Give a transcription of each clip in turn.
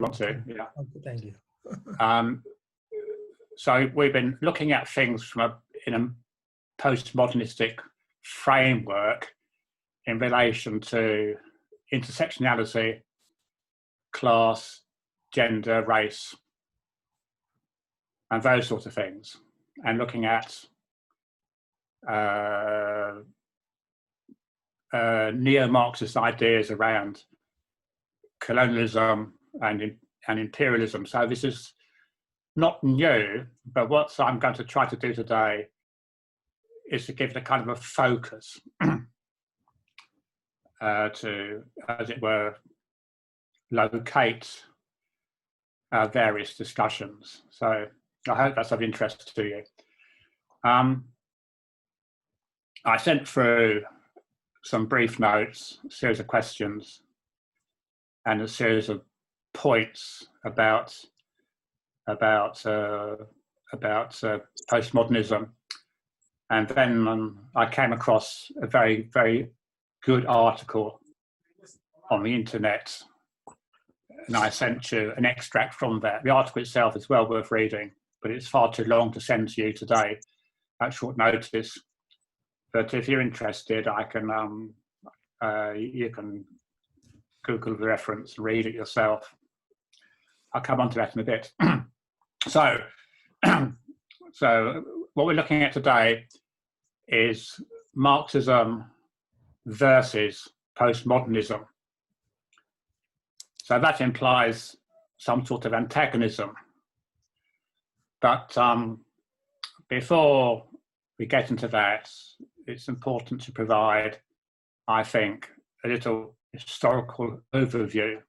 want to, yeah. Okay, thank you. So we've been looking at things in a postmodernistic framework in relation to intersectionality, class, gender, race, and those sorts of things, and looking at neo-Marxist ideas around colonialism and imperialism. So this is not new, but what I'm going to try to do today is to give it a kind of a focus to, as it were, locate various discussions. So I hope that's of interest to you. I sent through some brief notes, a series of questions, and a series of points about postmodernism, and then I came across a very, very good article on the internet, and I sent you an extract from that. The article itself is well worth reading, but it's far too long to send to you today at short notice. But if you're interested, I can you can Google the reference and read it yourself. I'll come on to that in a bit. So what we're looking at today is Marxism versus postmodernism. So that implies some sort of antagonism. But before we get into that, it's important to provide, I think, a little historical overview.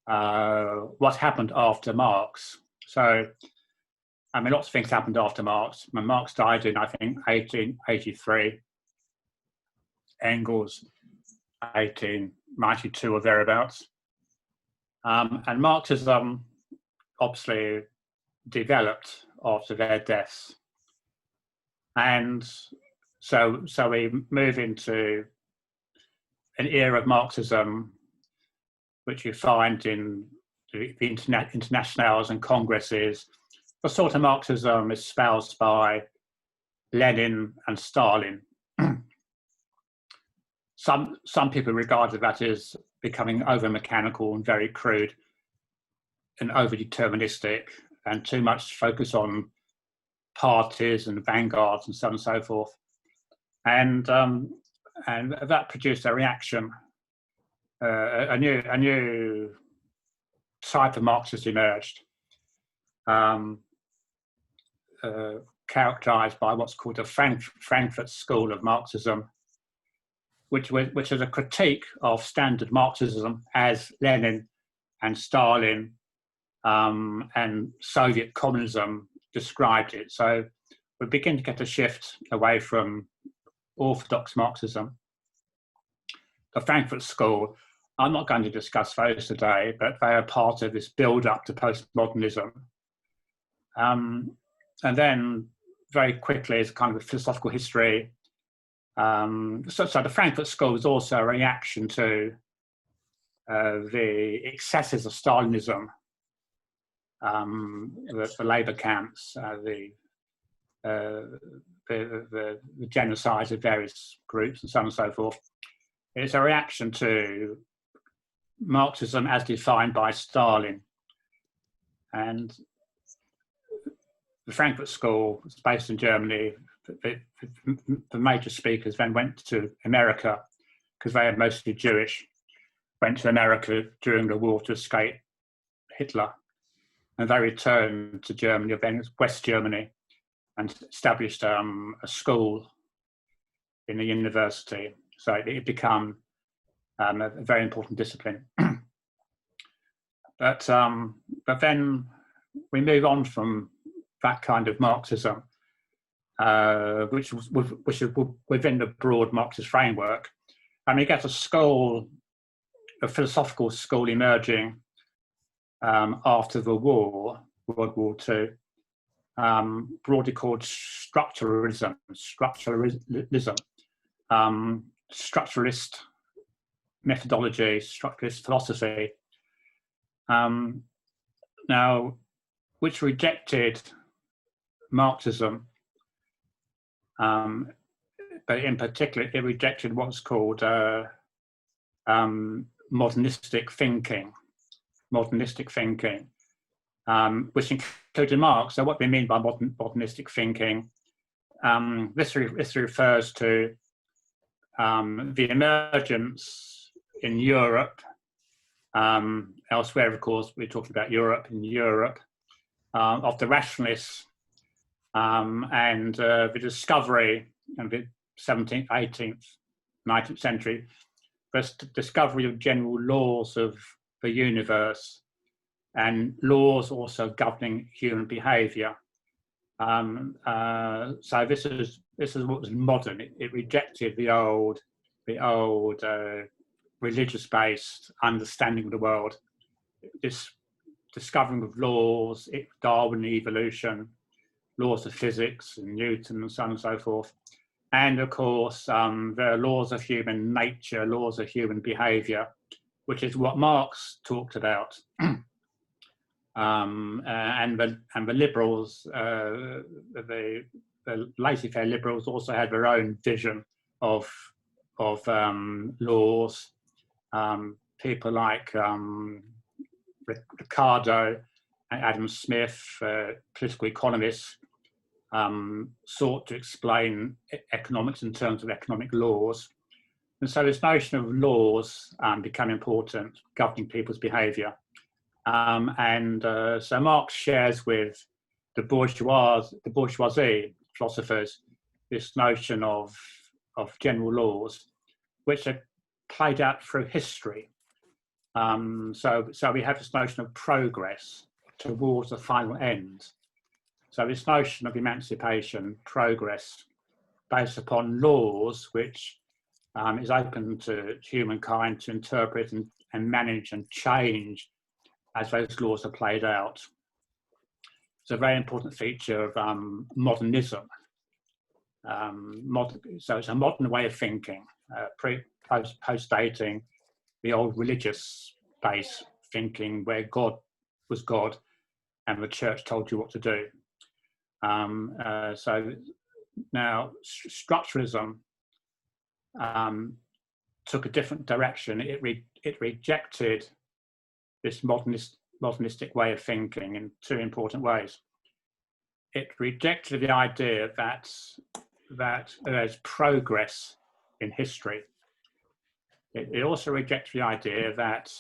What happened after Marx? So, I mean, lots of things happened after Marx. When Marx died in, I think, 1883, Engels, 1892 or thereabouts. And Marxism obviously developed after their deaths. And so we move into an era of Marxism, which you find in the internationals and congresses, the sort of Marxism espoused by Lenin and Stalin. Some people regarded that as becoming over-mechanical and very crude and over-deterministic, and too much focus on parties and vanguards and so on and so forth. And that produced a reaction. A new type of Marxist emerged, characterized by what's called the Frankfurt School of Marxism, which is a critique of standard Marxism as Lenin and Stalin and Soviet communism described it. So we begin to get a shift away from orthodox Marxism. The Frankfurt School, I'm not going to discuss those today, but they are part of this build-up to postmodernism. And then very quickly, as kind of a philosophical history, so the Frankfurt School was also a reaction to the excesses of Stalinism, the labour camps, the genocides of various groups and so on and so forth. It's a reaction to Marxism as defined by Stalin. And the Frankfurt School was based in Germany. The major speakers then went to America, because they are mostly Jewish, went to America during the war to escape Hitler. And they returned to Germany, then West Germany, and established a school in the university. So it became a very important discipline. But then we move on from that kind of Marxism, which is within the broad Marxist framework, and we get a philosophical school emerging after the war, World War II, broadly called structuralism, structuralist methodology, structuralist philosophy, Now, which rejected Marxism, but in particular, it rejected what's called modernistic thinking, which included Marx. So what we mean by modernistic thinking, this refers to the emergence in Europe, elsewhere, of course, we're talking about Europe, of the rationalists and the discovery in the 17th, 18th, 19th century, the discovery of general laws of the universe and laws also governing human behaviour. So this is what was modern. It rejected the old religious-based understanding of the world. This discovering of laws, Darwin, evolution, laws of physics, and Newton, and so on and so forth. And of course, there are laws of human nature, laws of human behaviour, which is what Marx talked about. And the liberals, the laissez-faire liberals, also had their own vision of laws. People like Ricardo and Adam Smith, political economists, sought to explain economics in terms of economic laws. And so this notion of laws became important, governing people's behaviour. So Marx shares with the bourgeoisie philosophers this notion of general laws, which are played out through history. So we have this notion of progress towards a final end. So this notion of emancipation, progress, based upon laws, which is open to humankind to interpret and manage and change as those laws are played out. It's a very important feature of modernism. So it's a modern way of thinking, post-dating the old religious-based thinking where God was God and the church told you what to do. So now structuralism took a different direction. It rejected this modernistic way of thinking in two important ways. It rejected the idea that there's progress in history. It also rejected the idea that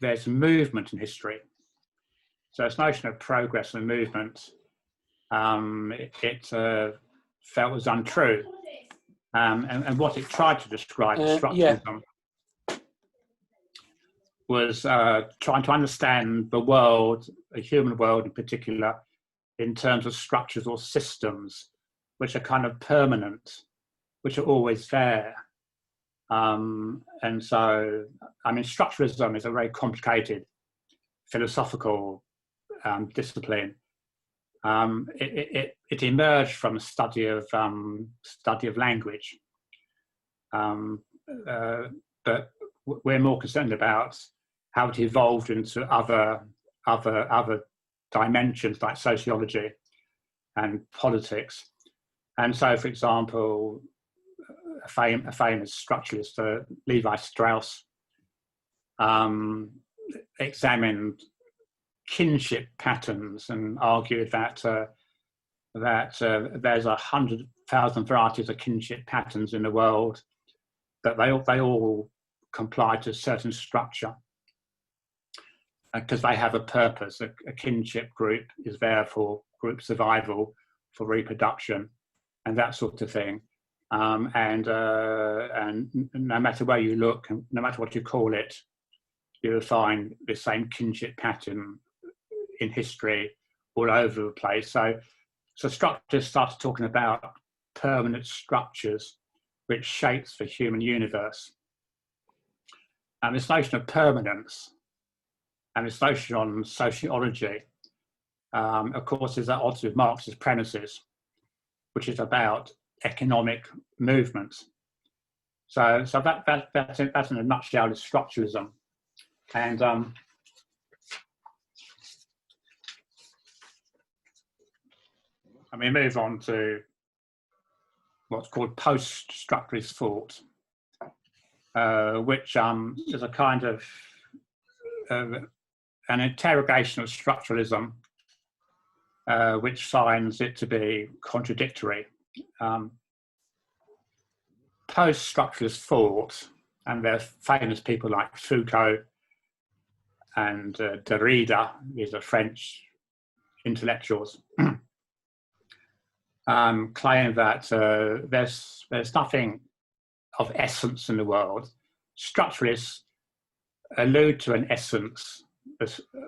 there's movement in history. So this notion of progress and movement, it felt was untrue. And what it tried to describe, structuralism, was trying to understand the world, the human world in particular, in terms of structures or systems, which are kind of permanent, which are always there. And so, I mean, structuralism is a very complicated philosophical discipline. It emerged from a study of language, but we're more concerned about how it evolved into other dimensions like sociology and politics. And so, for example, a famous structuralist, Levi Strauss, examined kinship patterns and argued that there's 100,000 varieties of kinship patterns in the world, that they all comply to a certain structure because they have a purpose. A kinship group is there for group survival, for reproduction, and that sort of thing. And no matter where you look, no matter what you call it, you'll find the same kinship pattern in history all over the place. So structures started talking about permanent structures which shapes the human universe. And this notion of permanence and this notion on sociology, of course, is at odds with Marx's premises, which is about economic movements. So that's in a nutshell is structuralism. And we move on to what's called post-structuralist thought, which is a kind of an interrogation of structuralism, which finds it to be contradictory. Post-structuralist thought, and there are famous people like Foucault and Derrida, these are French intellectuals, claim that there's nothing of essence in the world. Structuralists allude to an essence,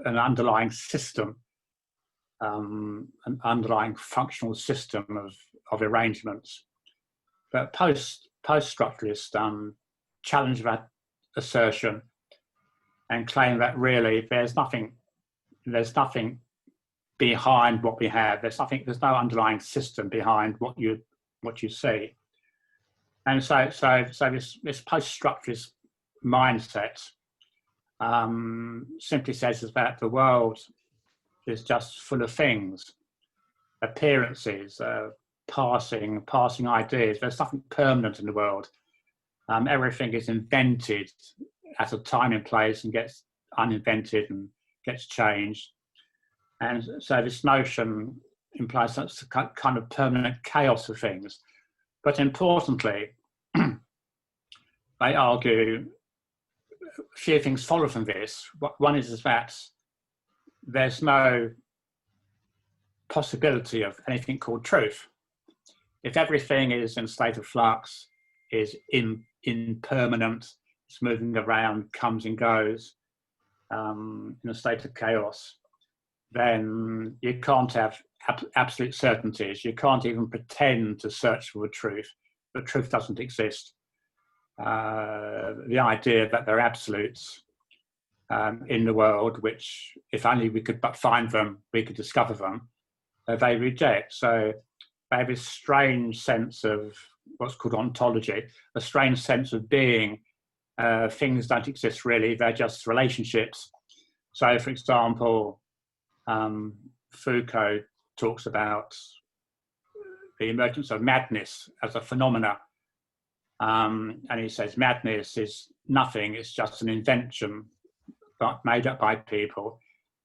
an underlying system, an underlying functional system of arrangements. But post-structuralists challenge that assertion and claim that really there's nothing behind what we have. There's no underlying system behind what you see. And so this post-structuralist mindset simply says that the world is just full of things, appearances, passing ideas. There's nothing permanent in the world. Everything is invented at a time and place and gets uninvented and gets changed. And so this notion implies that's a kind of permanent chaos of things. But importantly, they argue a few things follow from this. One is that there's no possibility of anything called truth. If everything is in a state of flux, is impermanent, it's moving around, comes and goes, in a state of chaos, then you can't have absolute certainties. You can't even pretend to search for the truth. The truth doesn't exist. The idea that there are absolutes in the world, which if only we could but find them, we could discover them, they reject. So they have this strange sense of what's called ontology, a strange sense of being. Things don't exist really, they're just relationships. So for example, Foucault talks about the emergence of madness as a phenomena. And he says madness is nothing, it's just an invention made up by people.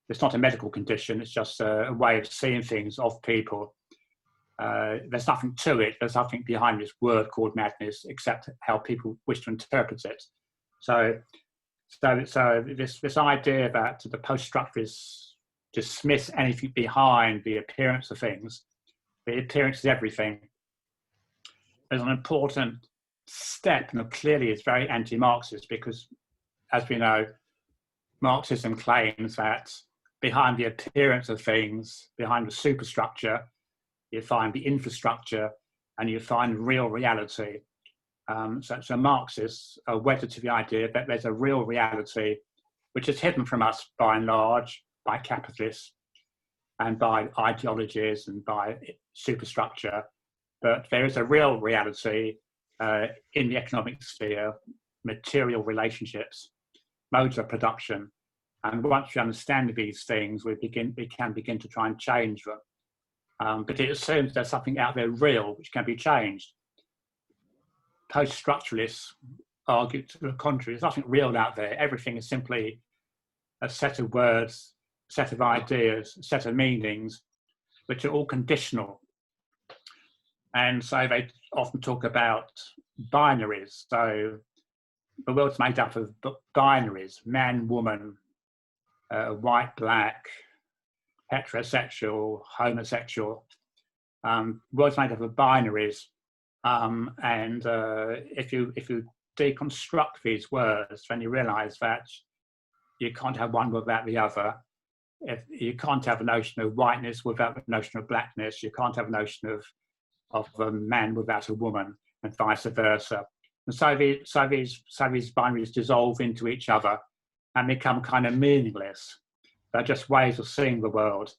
It's not a medical condition, it's just a way of seeing things of people. There's nothing to it, there's nothing behind this word called madness except how people wish to interpret it. So this idea that the post-structuralists dismiss anything behind the appearance of things, the appearance is everything, is an important step, and clearly it's very anti-Marxist, because as we know, Marxism claims that behind the appearance of things, behind the superstructure, you find the infrastructure and you find real reality. So Marxists are wedded to the idea that there's a real reality which is hidden from us by and large by capitalists and by ideologies and by superstructure, but there is a real reality in the economic sphere, material relationships, modes of production, and once we understand these things, we can begin to try and change them. But it assumes there's something out there real which can be changed. Post-structuralists argue to the contrary. There's nothing real out there. Everything is simply a set of words, a set of ideas, a set of meanings, which are all conditional. And so they often talk about binaries. So the world's made up of binaries: man, woman, white, black, heterosexual, homosexual. World's made up of binaries. And if you deconstruct these words, then you realise that you can't have one without the other. You can't have a notion of whiteness without the notion of blackness. You can't have a notion of a man without a woman, and vice versa. And so these binaries dissolve into each other and become kind of meaningless. They're just ways of seeing the world,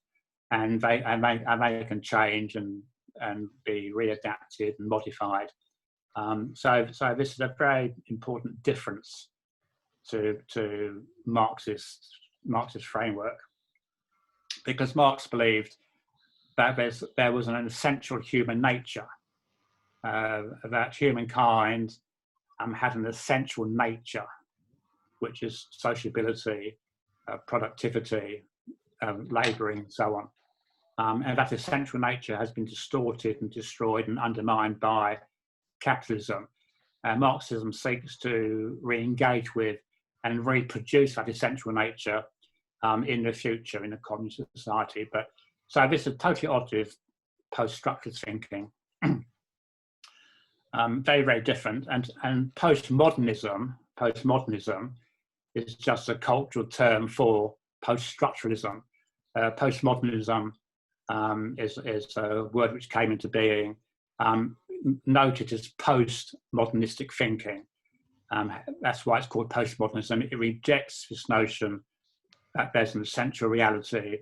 and they can change and be readapted and modified. So this is a very important difference to Marxist framework, because Marx believed that there was an essential human nature, that humankind had an essential nature, which is sociability, productivity, labouring, and so on. And that essential nature has been distorted and destroyed and undermined by capitalism. Marxism seeks to re-engage with and reproduce that essential nature in the future in a communist society. But so this is totally odd with post-structuralist thinking. Very, very different. And postmodernism is just a cultural term for post-structuralism. Postmodernism is a word which came into being, noted as post-modernistic thinking. That's why it's called postmodernism. It rejects this notion that there's an essential reality,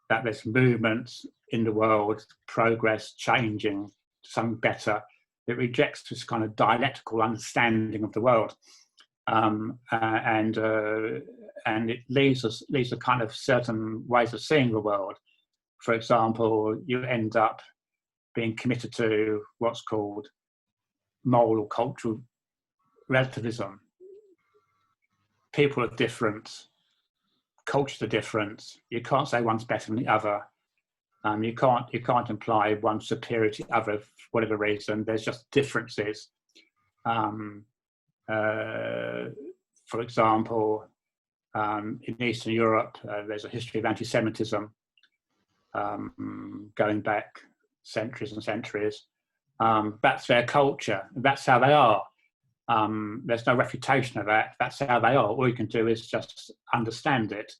that there's movement in the world, progress, changing to something better. It rejects this kind of dialectical understanding of the world, and it leaves a kind of certain ways of seeing the world. For example, you end up being committed to what's called moral or cultural relativism. People are different, cultures are different. You can't say one's better than the other. You can't imply one's superior to the other for whatever reason. There's just differences. For example, in Eastern Europe, there's a history of anti-Semitism going back centuries and centuries. That's their culture. That's how they are. There's no refutation of that. That's how they are. All you can do is just understand it.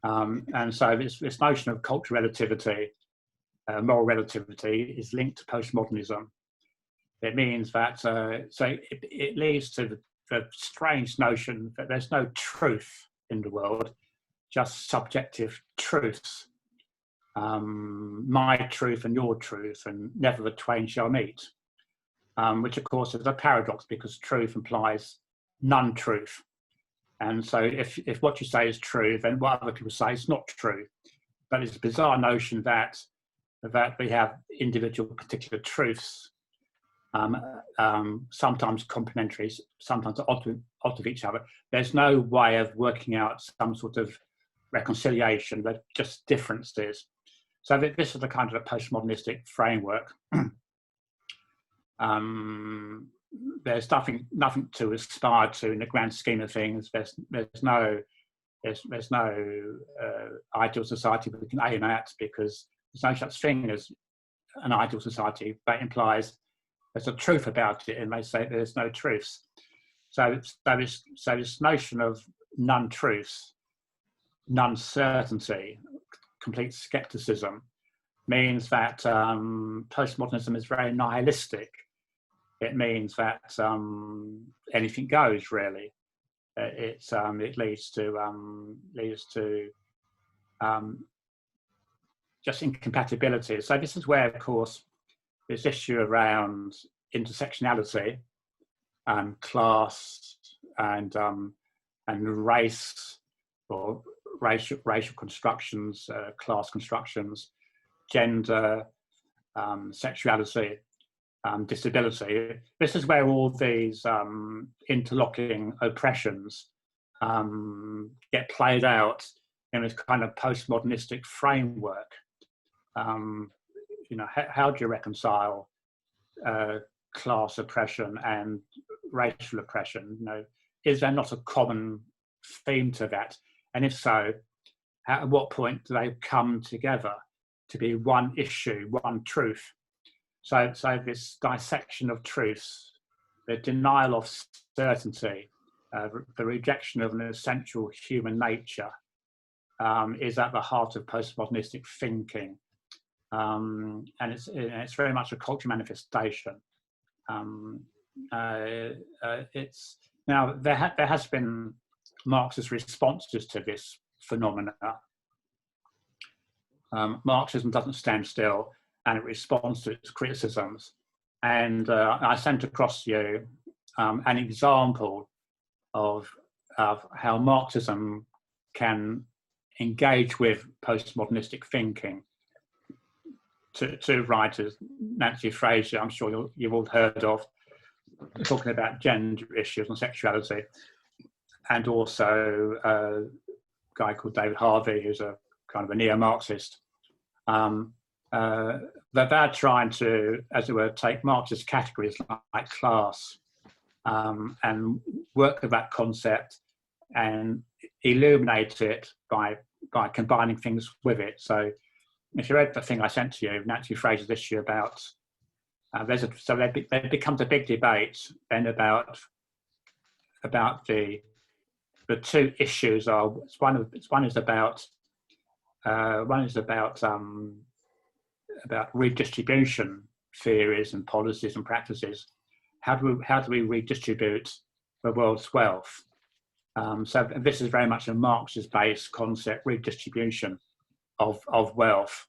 And so this notion of cultural relativity, moral relativity, is linked to postmodernism. It means that, so it leads to the strange notion that there's no truth in the world, just subjective truths. My truth and your truth, and never the twain shall meet. Which of course is a paradox, because truth implies non-truth. And so if what you say is true, then what other people say is not true. But it's a bizarre notion that we have individual particular truths, sometimes complementary, sometimes odd of each other. There's no way of working out some sort of reconciliation, but just differences. So this is the kind of a postmodernistic framework. There's nothing to aspire to in the grand scheme of things. There's no ideal society we can aim at, because there's no such thing as an ideal society. That implies there's a truth about it, and they say there's no truths. So this notion of non-truths, non-certainty, complete skepticism, means that postmodernism is very nihilistic. It means that anything goes, really. It leads to just incompatibility. So this is where, of course, this issue around intersectionality, class, and race, or racial constructions, class constructions, gender, sexuality, disability. This is where all these interlocking oppressions get played out in this kind of postmodernistic framework. How do you reconcile class oppression and racial oppression? Is there not a common theme to that? And if so, at what point do they come together to be one issue, one truth? So this dissection of truths, the denial of certainty, the rejection of an essential human nature, is at the heart of postmodernistic thinking, and it's very much a cultural manifestation. It's now there has been Marxist responses to this phenomena. Marxism doesn't stand still, and it responds to its criticisms. And I sent across to you an example of of how Marxism can engage with postmodernistic thinking. Two writers, Nancy Fraser, I'm sure you've all heard of, talking about gender issues and sexuality, and also a guy called David Harvey, who's a kind of a neo-Marxist. They're trying to, as it were, take Marxist categories like class and work with that concept and illuminate it by combining things with it. So if you read the thing I sent to you, Nancy Fraser's issue about, there becomes a big debate then about the two issues are, one is about redistribution theories and policies and practices. How do we redistribute the world's wealth? So this is very much a Marxist-based concept, redistribution of wealth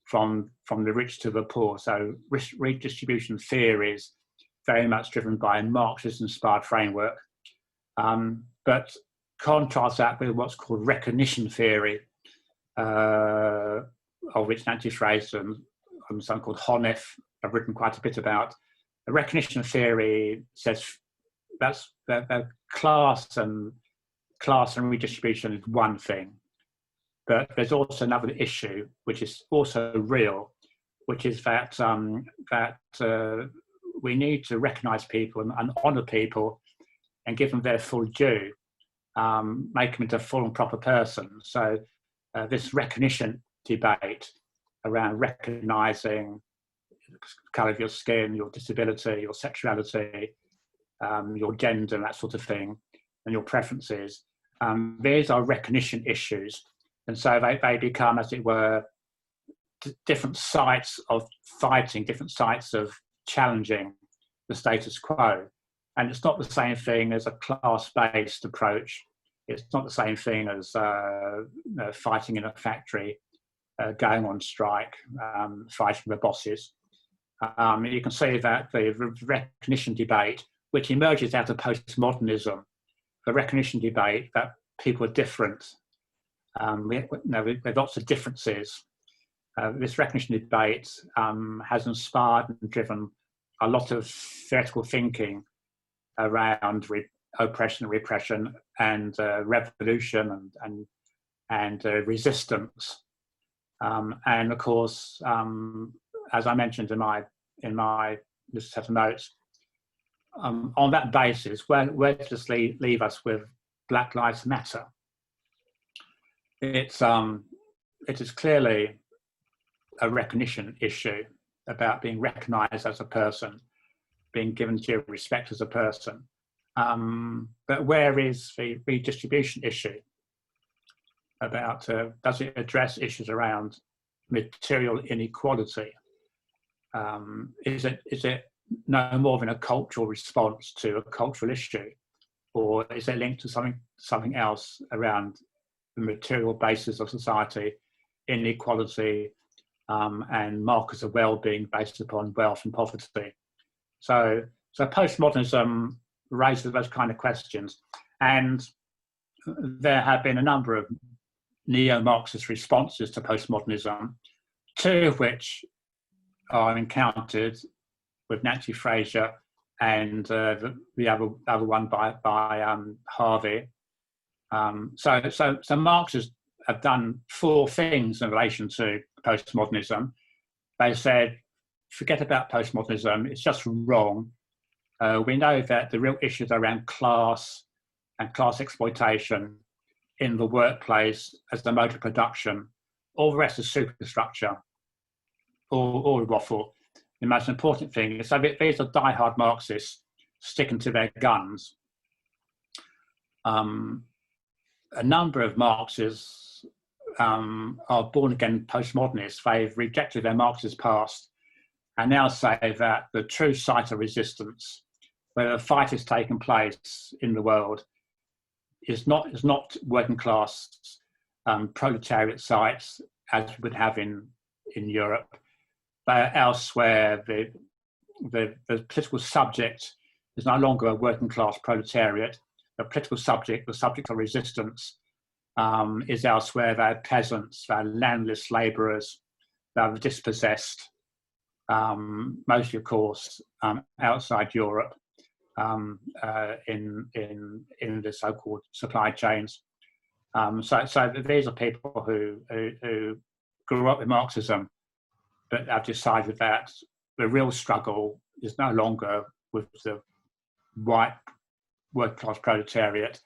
from the rich to the poor. So redistribution theory is very much driven by a Marxist-inspired framework, but contrast that with what's called recognition theory, of which Nancy Fraser and someone called Hollowness have written quite a bit about. The recognition theory says that's the class and redistribution is one thing, but there's also another issue which is also real, which is that we need to recognise people and honour people and give them their full due, make them into a full and proper person. So this recognition debate around recognising the colour of your skin, your disability, your sexuality, your gender, and that sort of thing, and your preferences, these are recognition issues. And so they become, as it were, different sites of fighting, different sites of challenging the status quo. And it's not the same thing as a class-based approach. It's not the same thing as fighting in a factory, going on strike, fighting the bosses. You can see that the recognition debate, which emerges out of postmodernism, the recognition debate that people are different, we have lots of differences. This recognition debate has inspired and driven a lot of theoretical thinking around oppression and repression and revolution and resistance. And of course, as I mentioned in my list of notes, on that basis, where does this leave us with Black Lives Matter? It is clearly a recognition issue about being recognised as a person, being given due respect as a person. But where is the redistribution issue? About does it address issues around material inequality? Is it no more than a cultural response to a cultural issue, or is it linked to something else around the material basis of society, inequality, and markers of well-being based upon wealth and poverty? So postmodernism raises those kind of questions, and there have been a number of neo-Marxist responses to postmodernism, two of which are encountered with Nancy Fraser and the other one by Harvey. So Marxists have done four things in relation to postmodernism. They said, forget about postmodernism, it's just wrong. We know that the real issues are around class and class exploitation in the workplace as the mode of production. All the rest is superstructure, all waffle. The most important thing is, so these are diehard Marxists sticking to their guns. A number of Marxists are born-again postmodernists. They've rejected their Marxist past and now say that the true site of resistance, where a fight is taking place in the world, is not working class proletariat sites as we would have in Europe, but elsewhere the political subject is no longer a working class proletariat. the political subject, the subject of resistance, is elsewhere. They're peasants, they're landless labourers, they're dispossessed, mostly, of course, outside Europe, in the so-called supply chains. So these are people who grew up with Marxism, but have decided that the real struggle is no longer with the white working-class proletariat.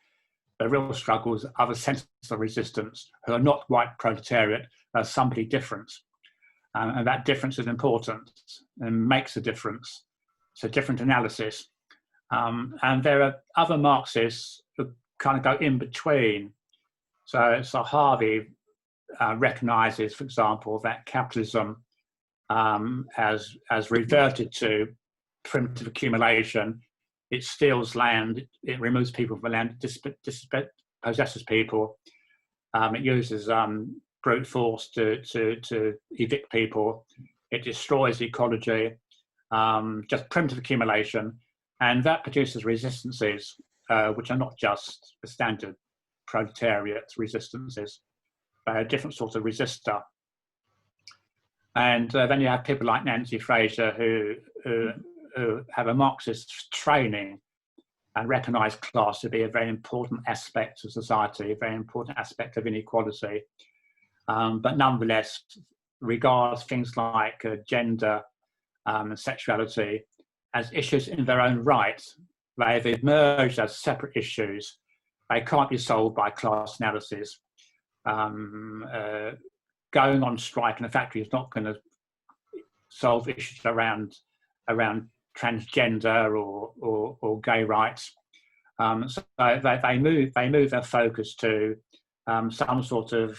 The real struggle is other centres of resistance who are not white proletariat, are somebody different. And that difference is important and makes a difference. It's a different analysis. And there are other Marxists who kind of go in between. So Harvey recognises, for example, that capitalism has reverted to primitive accumulation. It steals land, it removes people from land, dispossesses people. It uses brute force to evict people. It destroys ecology, just primitive accumulation. And that produces resistances, which are not just the standard proletariat resistances, but a different sort of resistor. And then you have people like Nancy Fraser who have a Marxist training and recognise class to be a very important aspect of society, a very important aspect of inequality, but nonetheless regards things like gender and sexuality as issues in their own right. They've emerged as separate issues. They can't be solved by class analysis. Going on strike in a factory is not going to solve issues around transgender or gay rights. So they move their focus to some sort of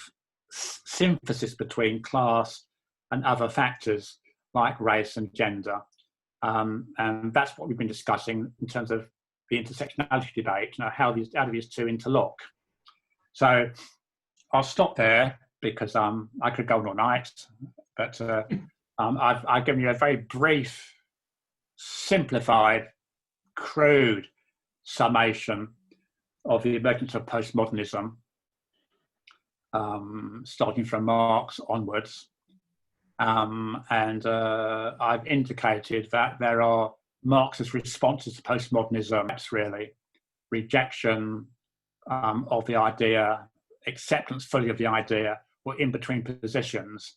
synthesis between class and other factors like race and gender. And that's what we've been discussing in terms of the intersectionality debate, how do these two interlock. So I'll stop there because I could go on all night, but I've given you a very brief, simplified, crude summation of the emergence of postmodernism, starting from Marx onwards. And I've indicated that there are Marxist responses to postmodernism. That's really rejection of the idea, acceptance fully of the idea, or in-between positions.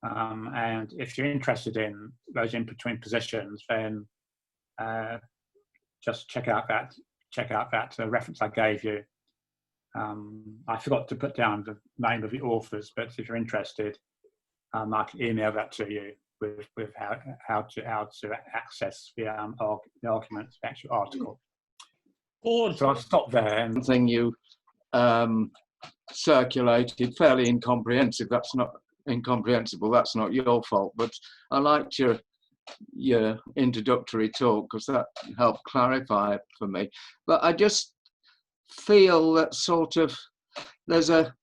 And if you're interested in those in-between positions, then just check out that reference I gave you. I forgot to put down the name of the authors, but if you're interested, I can email that to you with how to access the arguments, the actual article. So I'll stop there. Something you circulated, fairly incomprehensive. That's not incomprehensible. That's not your fault. But I liked your introductory talk because that helped clarify it for me. But I just feel that sort of there's a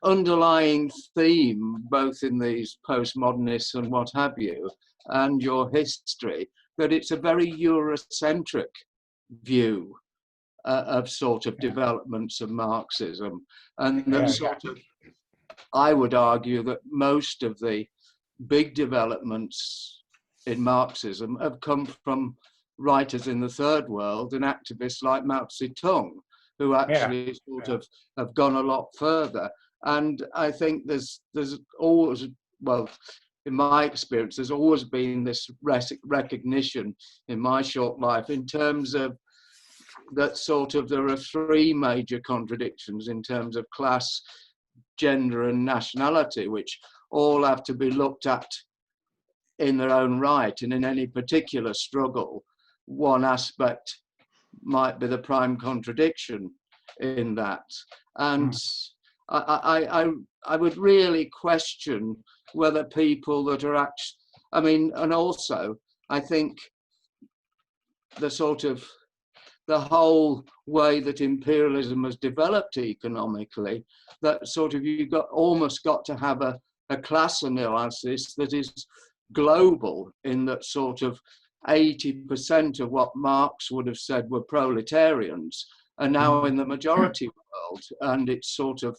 underlying theme both in these postmodernists and what have you and your history, that it's a very Eurocentric view of sort of developments of Marxism, and that sort of, I would argue that most of the big developments in Marxism have come from writers in the third world and activists like Mao Zedong, who actually sort of have gone a lot further. And I think there's always, well, in my experience, there's always been this recognition in my short life in terms of that sort of there are three major contradictions in terms of class, gender and nationality, which all have to be looked at in their own right. And in any particular struggle, one aspect might be the prime contradiction in that. And I would really question whether people that are actually, I mean, and also I think the sort of the whole way that imperialism has developed economically, that sort of you almost got to have a class analysis that is global, in that sort of 80% of what Marx would have said were proletarians are now in the majority world, and it's sort of,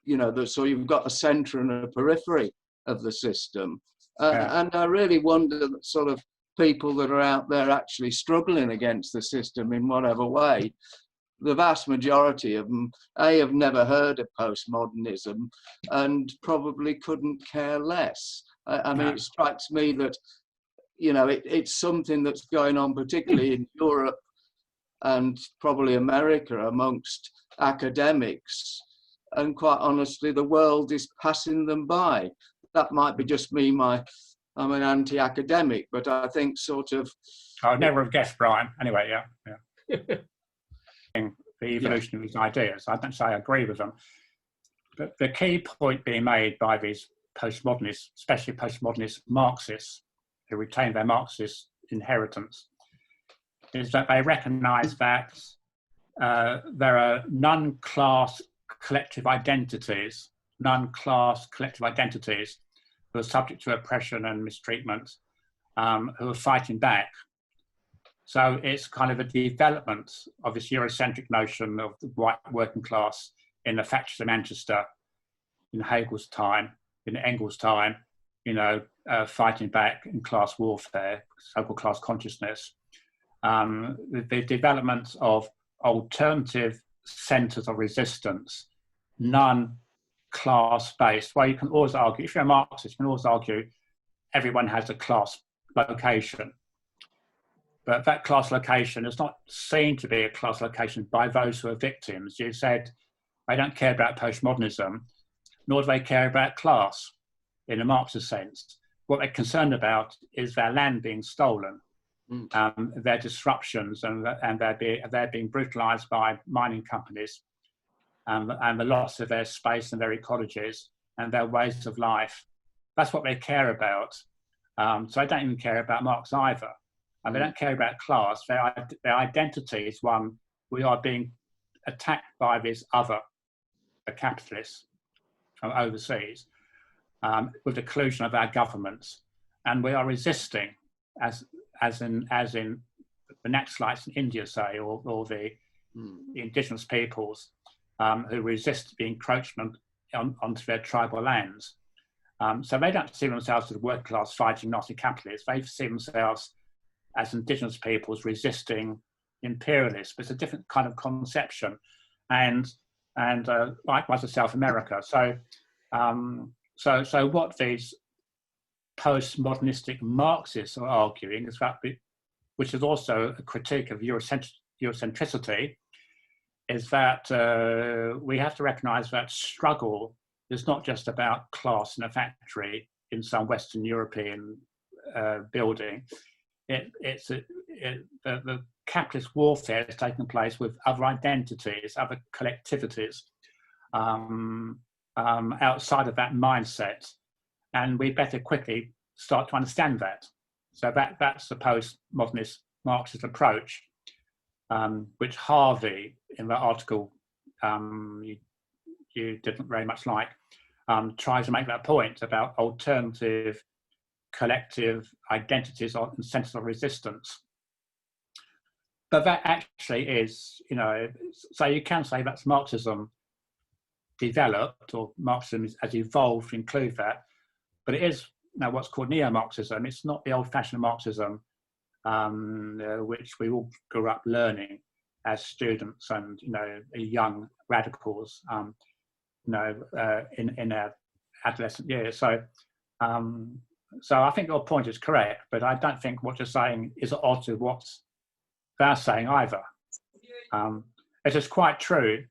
you know, so you've got a centre and a periphery of the system. And I really wonder that sort of people that are out there actually struggling against the system in whatever way, the vast majority of them, have never heard of postmodernism and probably couldn't care less. I mean, it strikes me that, you know, it's something that's going on, particularly in Europe and probably America, amongst academics. And quite honestly, the world is passing them by. That might be just me, I'm an anti-academic, but I think sort of... I would never have guessed, Brian. Anyway, yeah. The evolution of these ideas, I don't say I agree with them. But the key point being made by these postmodernists, especially postmodernist Marxists, who retain their Marxist inheritance, is that they recognise that there are non-class collective identities who are subject to oppression and mistreatment, who are fighting back. So it's kind of a development of this Eurocentric notion of the white working class in the factories of Manchester in Hegel's time, in Engels' time, you know, fighting back in class warfare, so-called class consciousness. The development of alternative centres of resistance, non-class-based. Well, you can always argue, if you're a Marxist, you can always argue everyone has a class location. But that class location is not seen to be a class location by those who are victims. You said they don't care about postmodernism, nor do they care about class in a Marxist sense. What they're concerned about is their land being stolen, their disruptions, and they're being brutalised by mining companies, and the loss of their space and their ecologies and their ways of life. That's what they care about. So I don't even care about Marx either. And they don't care about class. Their identity is one, we are being attacked by this other, the capitalists from overseas, with the collusion of our governments. And we are resisting, as in the Naxalites in India, say, or the indigenous peoples who resist the encroachment onto their tribal lands. So they don't see themselves as working class fighting Nazi capitalists. They see themselves as indigenous peoples resisting imperialists. But it's a different kind of conception, and likewise in South America. So what these postmodernistic Marxists are arguing is that, which is also a critique of Eurocentricity, is that we have to recognise that struggle is not just about class in a factory in some Western European building. The capitalist warfare is taking place with other identities, other collectivities outside of that mindset, and we better quickly start to understand that. So that's the postmodernist Marxist approach, which Harvey, in that article you didn't very much like, tries to make that point about alternative collective identities and centres of resistance. But that actually is, you know, so you can say that's Marxism developed, or Marxism has evolved to include that, but it is now what's called neo-Marxism. It's not the old-fashioned Marxism which we all grew up learning as students and, you know, young radicals, in our adolescent years. So I think your point is correct, but I don't think what you're saying is at odds with what they're saying either. It is quite true.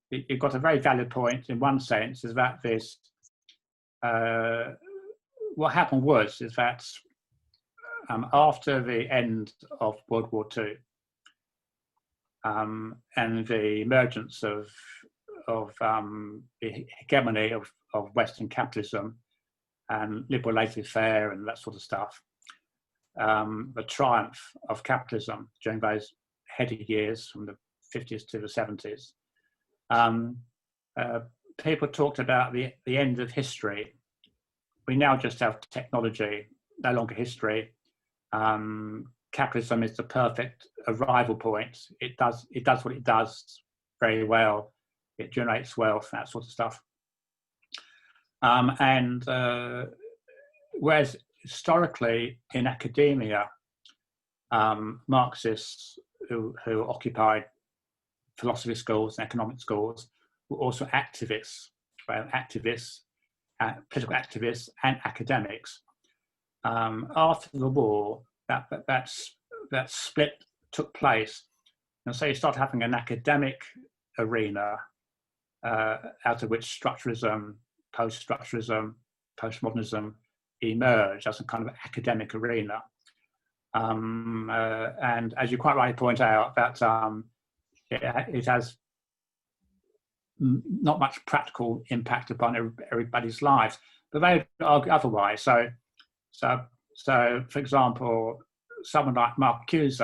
You've got a very valid point in one sense, is that this, what happened is that after the end of World War II and the emergence of the hegemony of Western capitalism and liberal laissez-faire and that sort of stuff, the triumph of capitalism during those heady years from the 50s to the 70s, people talked about the end of history. We now just have technology, no longer history. capitalism is the perfect arrival point. It does what it does very well. It generates wealth, that sort of stuff. Whereas historically in academia, Marxists who occupied philosophy schools and economic schools were also activists, political activists and academics. After the war, that split took place, and so you start having an academic arena out of which structuralism, post-structuralism, postmodernism emerge as a kind of academic arena. And as you quite rightly point out, that it has not much practical impact upon everybody's lives, but they argue otherwise. So for example, someone like Marcuse,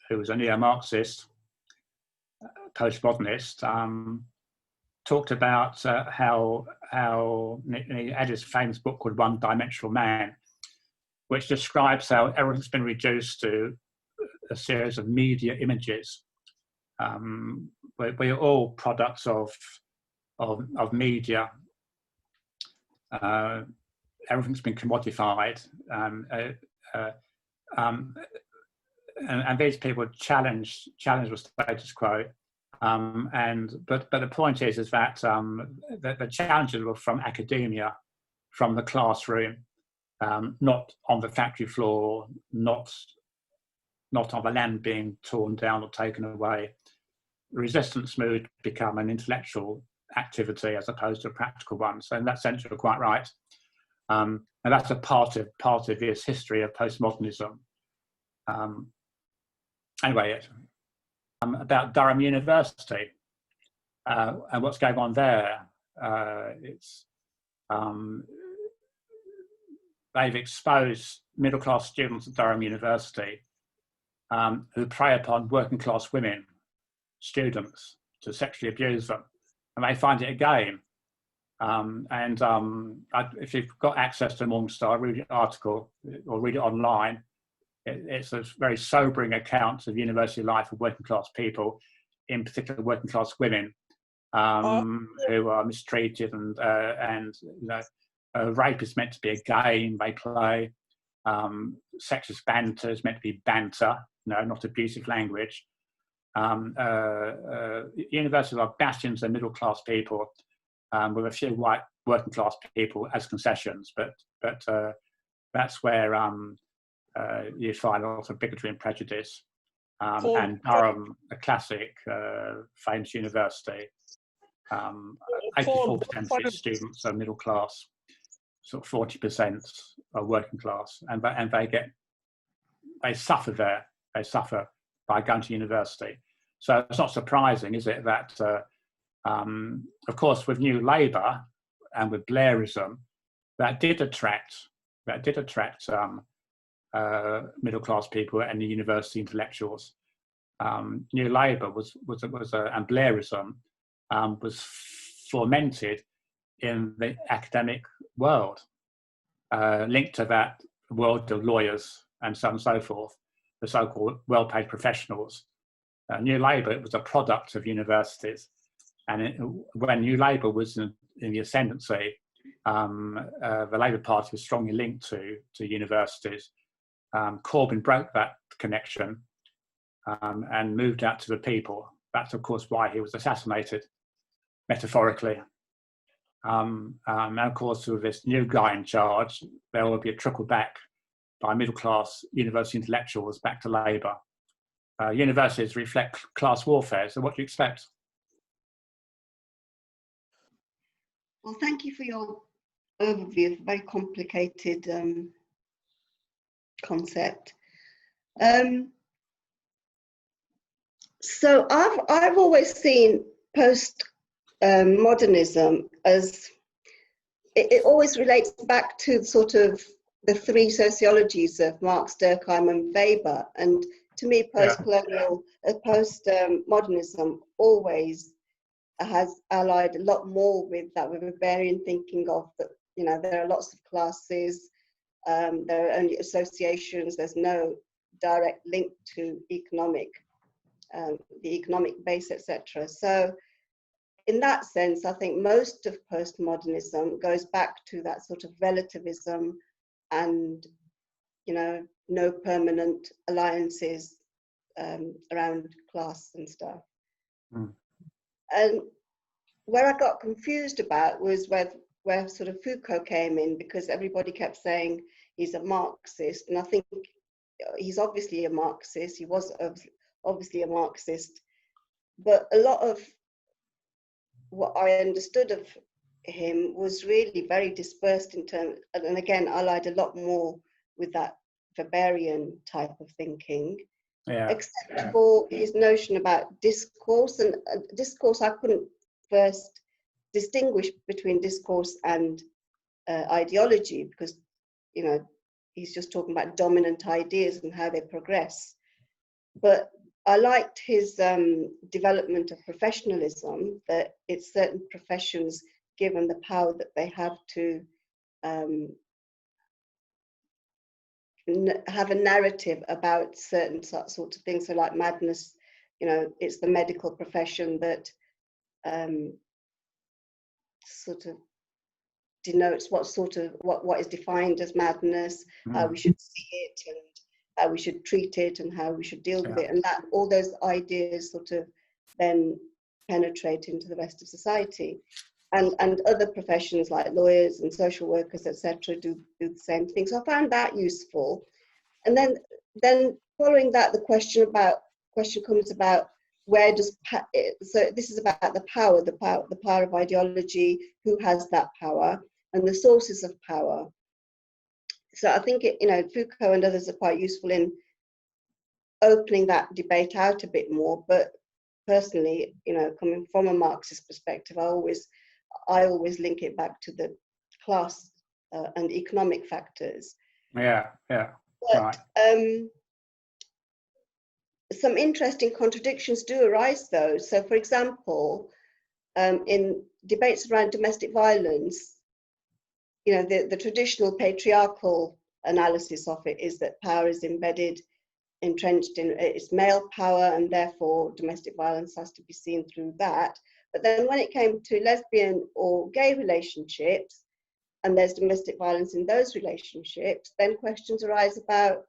who was a neo-Marxist, postmodernist, talked about how he had his famous book called One-Dimensional Man, which describes how everything's been reduced to a series of media images. We're all products of media. Everything's been commodified, and these people challenge the status quo. But the point is that the challenges were from academia, from the classroom, not on the factory floor, not on the land being torn down or taken away. Resistance moved become an intellectual activity as opposed to a practical one. So in that sense, you're quite right. And that's a part of this history of postmodernism. Anyway, about Durham University and what's going on there. They've exposed middle-class students at Durham University who prey upon working-class women, students, to sexually abuse them, and they find it a game. If you've got access to Morningstar, read the article or read it online. It's a very sobering account of university life of working-class people, in particular working-class women, who are mistreated, and you know, rape is meant to be a game they play. Sexist banter is meant to be banter, no, not abusive language. Universities are bastions of middle-class people, with a few white working-class people as concessions, but that's where you find a lot of bigotry and prejudice. And Durham, a classic, famous university, 84% of its students are middle class, sort of 40% are working class, and they suffer there. They suffer by going to university. So it's not surprising, is it, that of course with New Labour and with Blairism, that did attract middle class people and the university intellectuals. New Labour and Blairism was fomented in the academic world, linked to that world of lawyers and so on and so forth, the so-called well-paid professionals. New Labour was a product of universities, and when New Labour was in the ascendancy, the Labour Party was strongly linked to universities. Corbyn broke that connection and moved out to the people. That's of course why he was assassinated, metaphorically. And of course, with this new guy in charge, there will be a trickle back by middle-class university intellectuals back to Labour. Universities reflect class warfare, so what do you expect? Well, thank you for your overview of a very complicated concept. So I've always seen post-modernism as it always relates back to sort of the three sociologies of Marx, Durkheim, and Weber. And to me, post-colonial, post-modernism always has allied a lot more with that, with Weberian thinking of that. You know, there are lots of classes. There are only associations. There's no direct link to economic, the economic base, etc. So in that sense, I think most of postmodernism goes back to that sort of relativism and, you know, no permanent alliances around class and stuff. Mm. And where I got confused about was where sort of Foucault came in, because everybody kept saying he's a Marxist, and I think he's obviously a Marxist. He was obviously a Marxist, but a lot of what I understood of him was really very dispersed in terms, and again, allied a lot more with that Weberian type of thinking, except for his notion about discourse. And discourse, I couldn't first distinguish between discourse and ideology, because, you know, he's just talking about dominant ideas and how they progress. But I liked his development of professionalism, that it's certain professions, given the power that they have to have a narrative about certain sorts of things. So like madness, you know, it's the medical profession that sort of denotes what is defined as madness, how we should see it, and how we should treat it, and how we should deal with it, and that all those ideas sort of then penetrate into the rest of society. And other professions like lawyers and social workers, etc., do the same thing. So I found that useful. And then following that, the question comes about, where does so this is about the power of ideology, who has that power, and the sources of power. So I think you know, Foucault and others are quite useful in opening that debate out a bit more. But personally, you know, coming from a Marxist perspective, I always link it back to the class and economic factors. But, right. Some interesting contradictions do arise, though. So, for example, in debates around domestic violence, you know, the traditional patriarchal analysis of it is that power is entrenched in its male power, and therefore domestic violence has to be seen through that. But then when it came to lesbian or gay relationships, and there's domestic violence in those relationships, then questions arise about,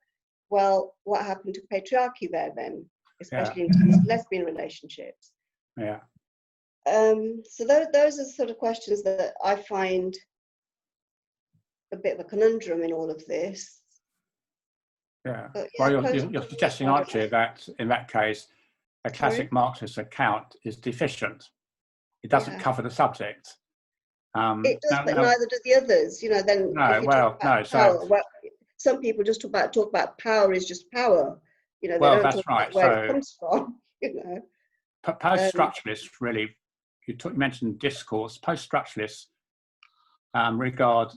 well, what happened to patriarchy there then, especially in terms of lesbian relationships? So those are the sort of questions that I find a bit of a conundrum in all of this. But, well, you're suggesting, aren't you, that in that case, a classic Marxist account is deficient. It doesn't cover the subject. It does, but neither do the others. You know, then some people just talk about power is just power. You know, they don't talk about where it comes from. You know, post-structuralists really. You mentioned discourse. Post-structuralists regard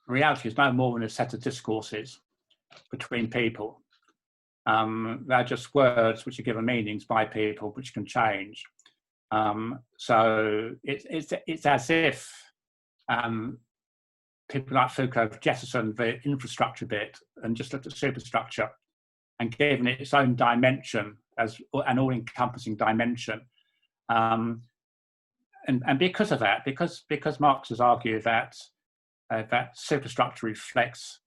reality as no more than a set of discourses between people. They're just words which are given meanings by people, which can change. So it's as if people like Foucault have jettisoned the infrastructure bit and just looked at superstructure and given it its own dimension as an all-encompassing dimension. And because of that, because Marxists argue that that superstructure reflects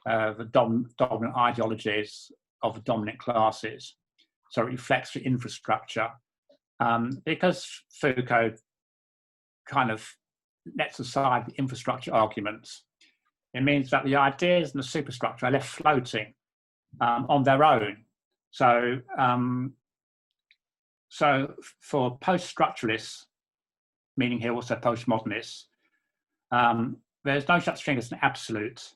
the dominant ideologies of the dominant classes, so it reflects the infrastructure. Because Foucault kind of lets aside the infrastructure arguments, it means that the ideas and the superstructure are left floating on their own. So, so for post-structuralists, meaning here also postmodernists, there's no such thing as an absolute.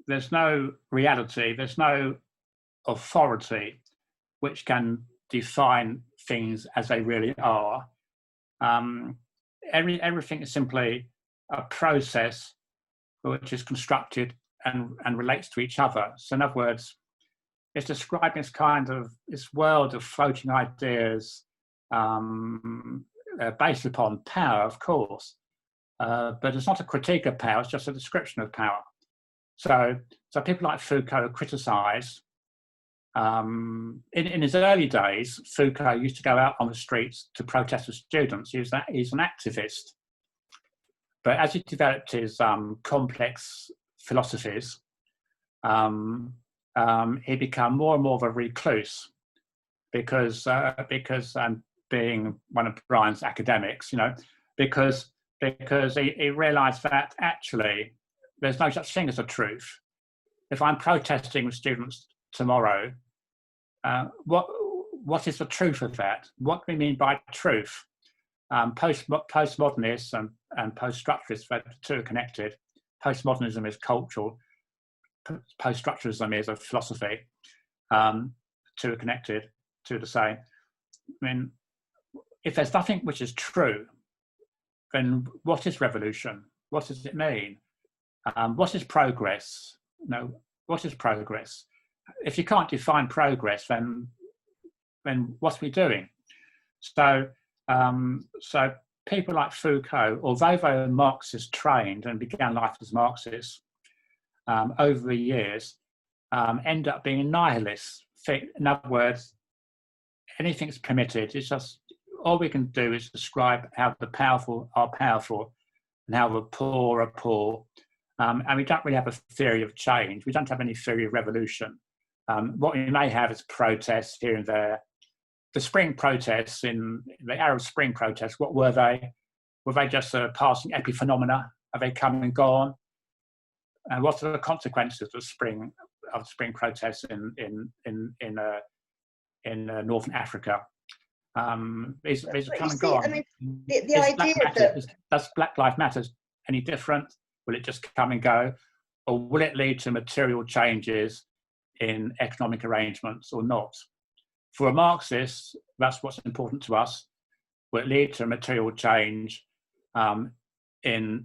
There's no reality, there's no authority which can define things as they really are. Everything is simply a process which is constructed and relates to each other. So in other words, it's describing this world of floating ideas based upon power, of course, but it's not a critique of power, it's just a description of power. So people like Foucault criticise. In his early days, Foucault used to go out on the streets to protest with students. He's an activist. But as he developed his complex philosophies, he became more and more of a recluse because being one of Brian's academics, because he realised that actually there's no such thing as a truth. If I'm protesting with students tomorrow, what is the truth of that? What do we mean by truth? Postmodernists and post-structuralists, the two are connected. Postmodernism is cultural, post-structuralism is a philosophy. Two are connected, two are the same. I mean, if there's nothing which is true, then what is revolution? What does it mean? What is progress? What is progress? If you can't define progress, then what are we doing? So people like Foucault, although they were Marxist trained and began life as Marxists, over the years, end up being nihilists. In other words, anything's permitted. It's just all we can do is describe how the powerful are powerful and how the poor are poor. And we don't really have a theory of change. We don't have any theory of revolution. What we may have is protests here and there. The spring protests, in the Arab Spring protests, what were they? Were they just passing epiphenomena? Are they come and gone? And what are the consequences of spring protests in Northern Africa? These are come and gone. I mean, the idea that does Black Lives Matter any different? Will it just come and go, or will it lead to material changes in economic arrangements or not? For a Marxist, that's what's important to us. Will it lead to a material change in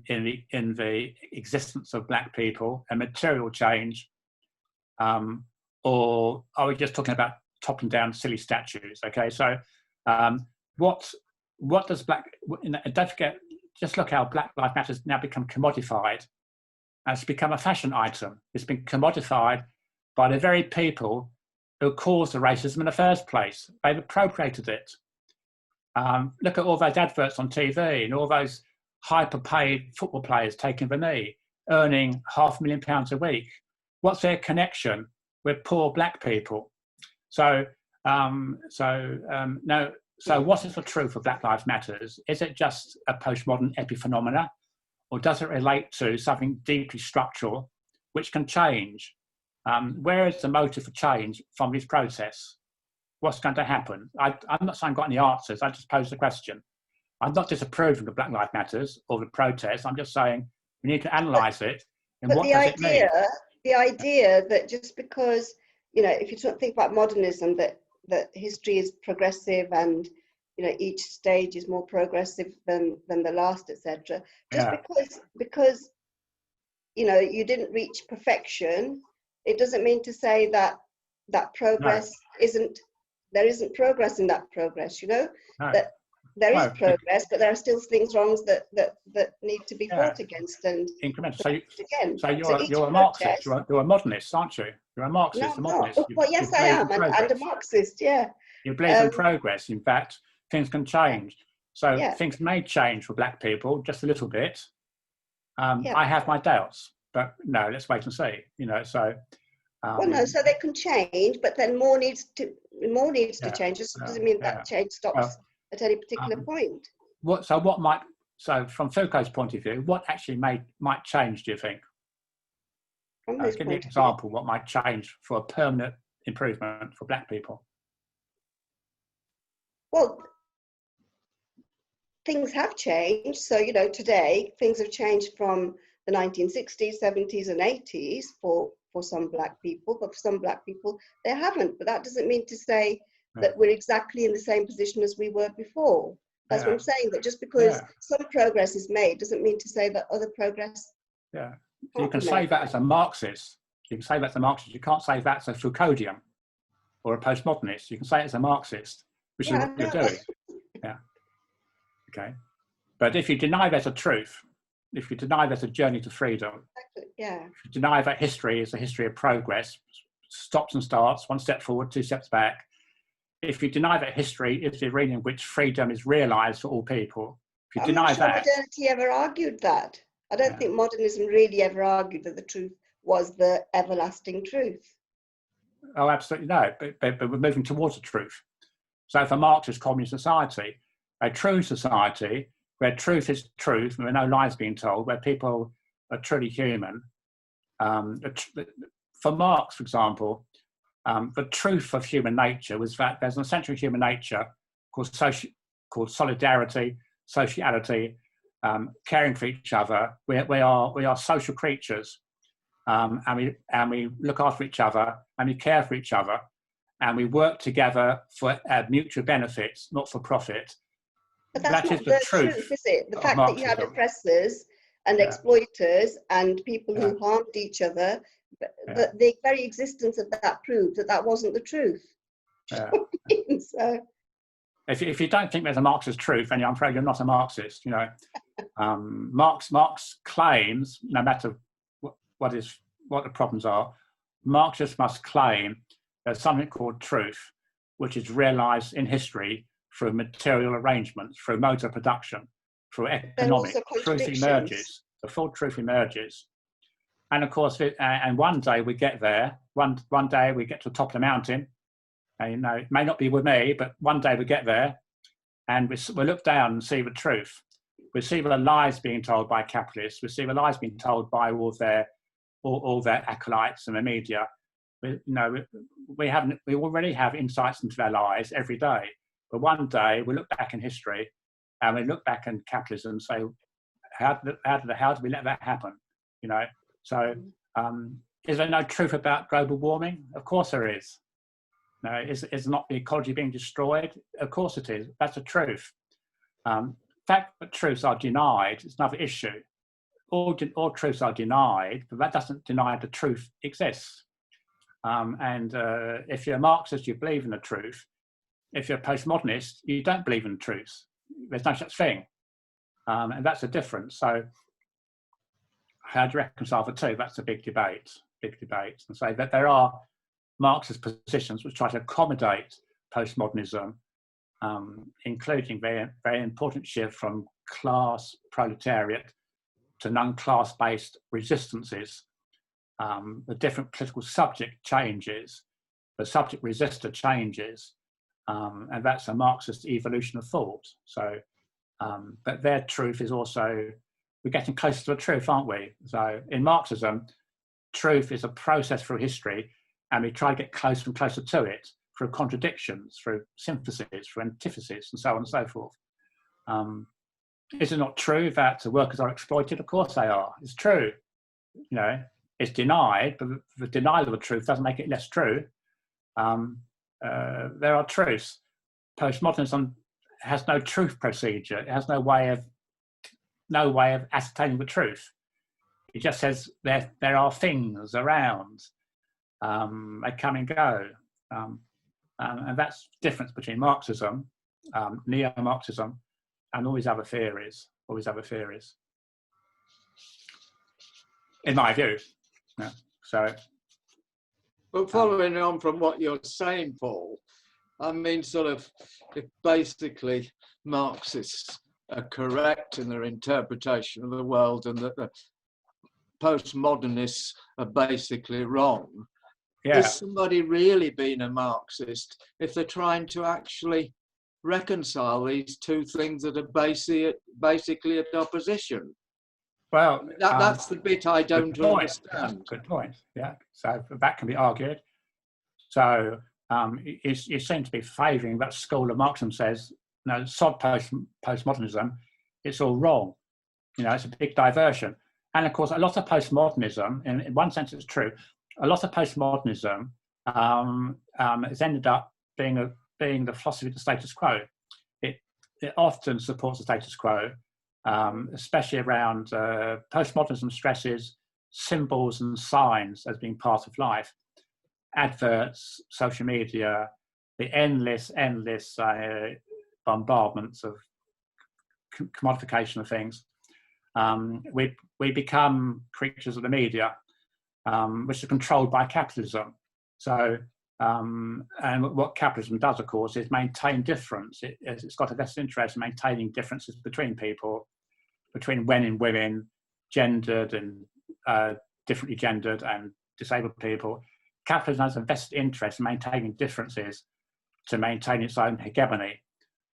the existence of Black people, a material change, or are we just talking about toppling down silly statues? Okay, so what does don't forget, just look how Black Lives Matter has now become commodified. It's become a fashion item. It's been commodified by the very people who caused the racism in the first place. They've appropriated it. Look at all those adverts on TV and all those hyper-paid football players taking the knee, earning £500,000 a week. What's their connection with poor Black people? So what is the truth of Black Lives Matters? Is it just a postmodern epiphenomena, or does it relate to something deeply structural which can change? Where is the motive for change from these protests? What's going to happen? I'm not saying I've got any answers. I just pose the question. I'm not disapproving of Black Lives Matters or the protests. I'm just saying we need to analyse it. And what does it mean? The idea that just because, if you think about modernism, that history is progressive and each stage is more progressive than the last, etc. Just because you didn't reach perfection, it doesn't mean to say that progress there isn't progress in that progress. That there is progress, but there are still things wrong that need to be fought against and incremental. So you're a Marxist. You're a modernist, aren't you? You're a Marxist. No, a modernist. Well, yes, I am, and a Marxist. Yeah. You believe in progress. In fact, things can change. So things may change for Black people just a little bit. I have my doubts, but no, let's wait and see. So. So they can change, but then more needs to change. This doesn't mean that change stops at any particular point. So from Foucault's point of view, what actually might change, do you think? Give me an example. What might change for a permanent improvement for Black people? Well, things have changed. So, today things have changed from the 1960s, 70s and 80s for some Black people, but for some Black people, they haven't. But that doesn't mean to say that we're exactly in the same position as we were before. That's what I'm saying, that just because some progress is made doesn't mean to say that other progress. You can say that as a Marxist. You can't say that as a Foucauldian or a postmodernist. You can say it as a Marxist, which is what you're doing. Okay. But if you deny there's a truth, if you deny there's a journey to freedom, Yeah. if you deny that history is a history of progress, stops and starts, one step forward, two steps back, if you deny that history is the arena in which freedom is realised for all people, if you I'm deny not sure that, modernity ever argued that. I don't think modernism really ever argued that the truth was the everlasting truth. oh, absolutely no, but we're moving towards the truth. So for Marxist communist society, a true society where truth is truth, where no lies being told, where people are truly human. For Marx, for example, the truth of human nature was that there's an essential human nature called solidarity, sociality, caring for each other. We are social creatures, and we look after each other, and we care for each other, and we work together for mutual benefits, not for profit. But that's not the truth, is it? The fact that you had oppressors and exploiters and people who harmed each other, the very existence of that proved that that wasn't the truth. Yeah. So, if you don't think there's a Marxist truth, then I'm afraid you're not a Marxist. You know, Marx claims, no matter what the problems are, Marxists must claim there's something called truth, which is realised in history through material arrangements, through modes of production, through economics. Truth emerges. The full truth emerges. And of course, and one day we get there. One day we get to the top of the mountain. And, you know, it may not be with me, but one day we get there, and we look down and see the truth. We see the lies being told by capitalists. We see the lies being told by all their acolytes and the media. We already have insights into their lies every day. But one day we look back in history, and we look back in capitalism and say, how did we let that happen? You know. So, is there no truth about global warming? Of course there is. No, is not the ecology being destroyed? Of course it is. That's the truth. Fact that truths are denied is another issue. All truths are denied, but that doesn't deny the truth exists. If you're a Marxist, you believe in the truth. If you're a postmodernist, you don't believe in the truth. There's no such thing. And that's a difference. So how do you reconcile the two? That's a big debate. And say that there are Marxist positions which try to accommodate postmodernism, including very, very important shift from class proletariat to non-class-based resistances. The different political subject changes, the subject resistor changes, and that's a Marxist evolution of thought. So, but their truth is also, we're getting closer to the truth, aren't we? So in Marxism, truth is a process through history, and we try to get closer and closer to it through contradictions, through synthesis, through antithesis, and so on and so forth. Is it not true that the workers are exploited? Of course they are. It's true. You know, it's denied, but the denial of the truth doesn't make it less true. There are truths. Postmodernism has no truth procedure. It has no way of ascertaining the truth. It just says there are things around. They come and go. And that's the difference between Marxism, neo-Marxism, and all these other theories. In my view. Yeah. So. Well, following on from what you're saying, Paul, I mean, sort of, if basically Marxists are correct in their interpretation of the world and that the postmodernists are basically wrong, is somebody really being a Marxist if they're trying to actually reconcile these two things that are basically at opposition? Well, that's the bit I don't understand. Good point. Yeah, so that can be argued. So you seem to be favouring that school of Marxism says, no, sod postmodernism, it's all wrong. You know, it's a big diversion. And of course, a lot of postmodernism, in one sense it's true, a lot of postmodernism has ended up being the philosophy of the status quo. It often supports the status quo, especially around postmodernism stresses symbols and signs as being part of life. Adverts, social media, the endless bombardments of commodification of things. we become creatures of the media, which are controlled by capitalism. So, and what capitalism does, of course, is maintain difference. It's got a vested interest in maintaining differences between people, between men and women, gendered and differently gendered and disabled people. Capitalism has a vested interest in maintaining differences to maintain its own hegemony.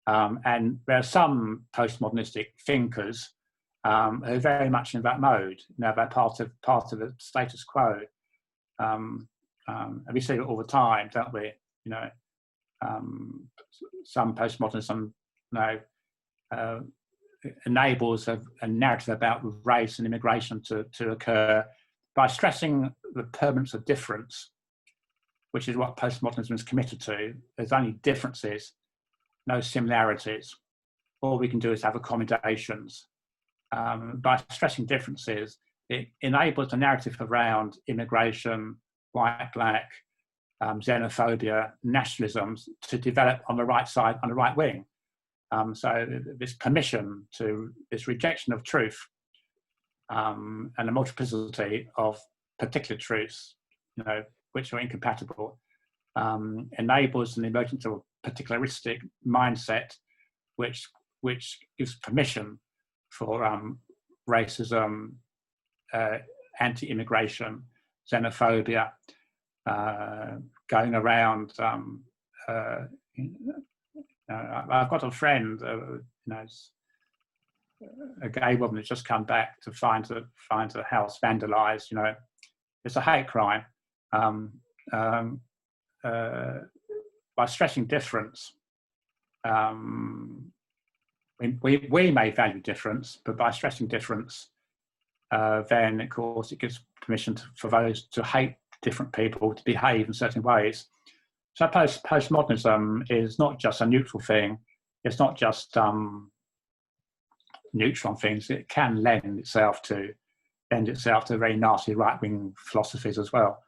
And there are some postmodernistic thinkers who are very much in that mode. They're part of the status quo. And we see it all the time, don't we? Some postmodernism, enables a narrative about race and immigration to occur by stressing the permanence of difference, which is what postmodernism is committed to. There's only differences, no similarities. All we can do is have accommodations. By stressing differences, it enables a narrative around immigration, white, black, xenophobia, nationalisms to develop on the right side, on the right wing. So this permission to this rejection of truth and a multiplicity of particular truths, which are incompatible, enables an emergence of a particularistic mindset, which gives permission for racism, anti-immigration, xenophobia, going around. I've got a friend, a gay woman who's just come back to find a house vandalised. It's a hate crime. By stressing difference, we may value difference, but by stressing difference, then of course it gives permission for those to hate different people, to behave in certain ways. So postmodernism is not just a neutral thing. It's not just neutral on things. It can lend itself to very nasty right-wing philosophies as well,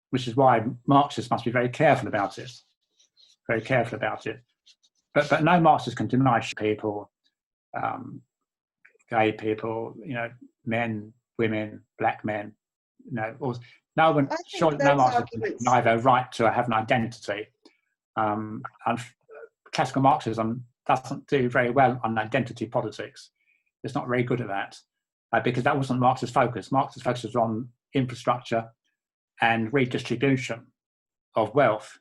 which is why Marxists must be very careful about it. Very careful about it. But no Marxist can deny people, gay people, men, women, black men, no one, surely no Marxist can deny their right to have an identity. And classical Marxism doesn't do very well on identity politics. It's not very good at that because that wasn't Marx's focus. Marx's focus was on infrastructure and redistribution of wealth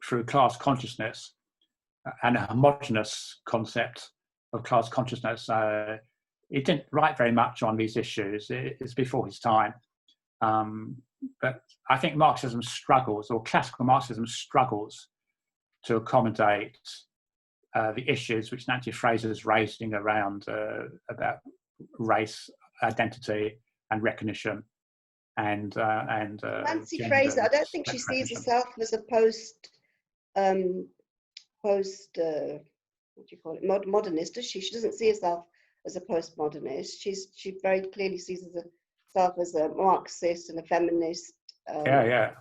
through class consciousness and a homogenous concept of class consciousness. He didn't write very much on these issues. It's before his time. But I think Marxism struggles, or classical Marxism struggles, to accommodate the issues which Nancy Fraser's raising around about race, identity, and recognition, and Nancy Fraser. I don't think she sees herself as a modernist, does she? She doesn't see herself as a postmodernist. She very clearly sees herself as a Marxist and a feminist. Yeah.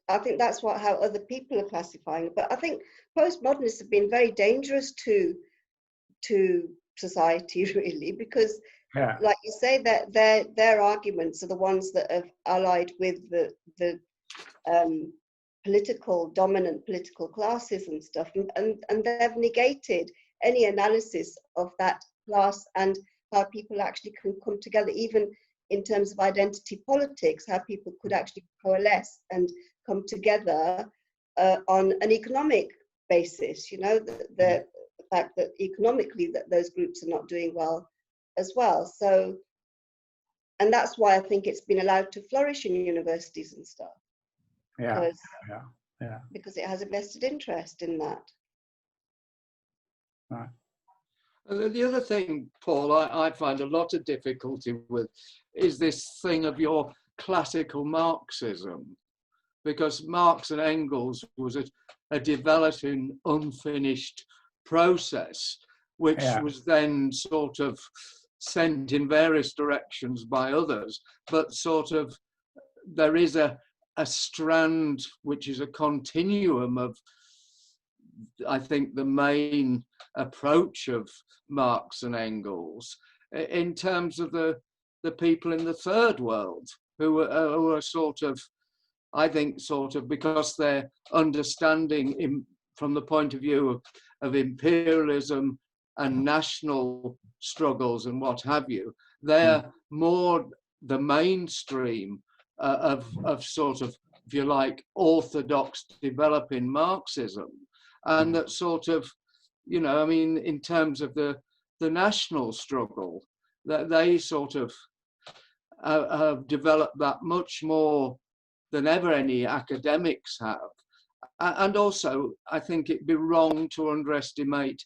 I think that's how other people are classifying it. But I think postmodernists have been very dangerous to society, really, because, like you say, that their arguments are the ones that have allied with the dominant political classes and stuff, and they've negated any analysis of that class and how people actually can come together, even in terms of identity politics, how people could actually coalesce and come together on an economic basis. The fact that economically that those groups are not doing well as well. So, and that's why I think it's been allowed to flourish in universities and stuff. Because it has a vested interest in that. Right. The other thing, Paul, I find a lot of difficulty with is this thing of your classical Marxism, because Marx and Engels was a developing, unfinished process, which was then sort of sent in various directions by others, but sort of there is a strand which is a continuum of I think, the main approach of Marx and Engels in terms of the people in the third world who are sort of, I think, sort of, because their understanding from the point of view of imperialism and national struggles and what have you, they're more the mainstream of sort of, if you like, orthodox developing Marxism. And that sort of, you know, I mean, in terms of the national struggle, that they sort of have developed that much more than ever any academics have. And also, I think it'd be wrong to underestimate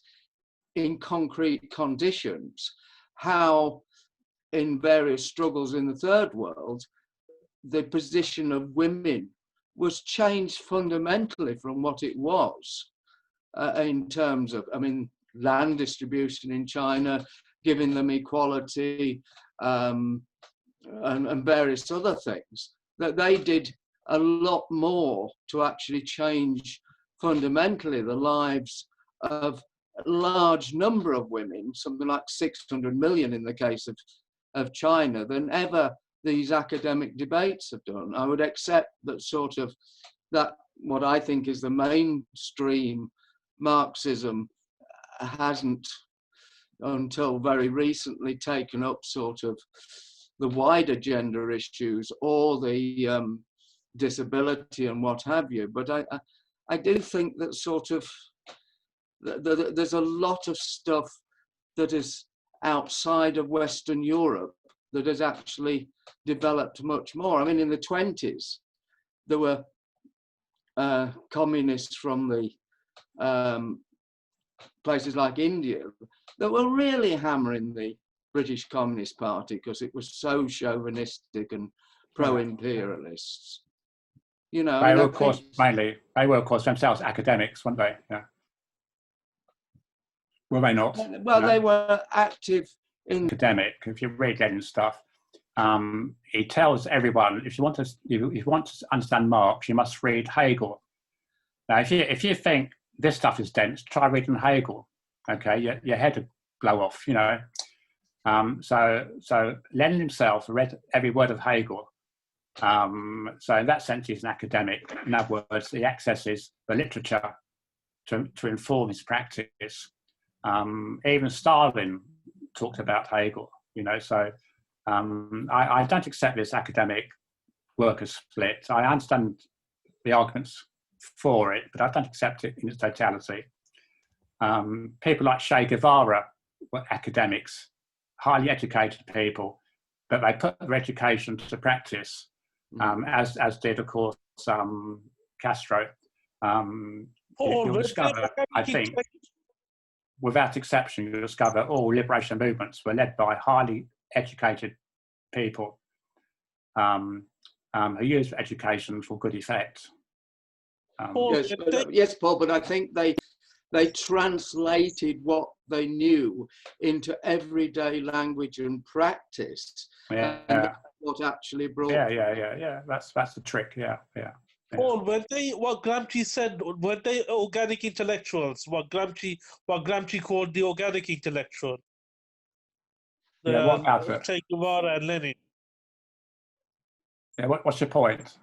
in concrete conditions how in various struggles in the third world, the position of women was changed fundamentally from what it was in terms of, I mean, land distribution in China, giving them equality, and various other things, that they did a lot more to actually change fundamentally the lives of a large number of women, something like 600 million in the case of China, than ever these academic debates have done. I would accept that sort of, that what I think is the mainstream Marxism hasn't until very recently taken up sort of the wider gender issues or the disability and what have you. But I do think that sort of there's a lot of stuff that is outside of Western Europe that has actually developed much more. I mean, in the 20s, there were communists from the places like India that were really hammering the British Communist Party because it was so chauvinistic and pro-imperialists. You know, they were, of course, themselves academics, weren't they? Yeah. Were they not? Well, they were active in academic. If you read Lenin's stuff, he tells everyone, if you want to understand Marx, you must read Hegel. Now, if you think this stuff is dense, try reading Hegel. Okay, your head will blow off. You know. So Lenin himself read every word of Hegel. So in that sense, he's an academic. In other words, he accesses the literature to inform his practice. Even Stalin talked about Hegel, you know, so I don't accept this academic worker split. I understand the arguments for it, but I don't accept it in its totality. People like Che Guevara were academics, highly educated people, but they put their education to practice, as did, of course, Castro. You'll discover, I think, without exception, you'll discover all liberation movements were led by highly educated people who used education for good effect. Yes, Paul, but I think they translated what they knew into everyday language and practice. Yeah. And that's what actually brought. Yeah. That's the trick. Yeah. Paul, what Gramsci said, were they organic intellectuals? What Gramsci called the organic intellectual? Yeah, what about it? Che Guevara and Lenin. Yeah, what's your point?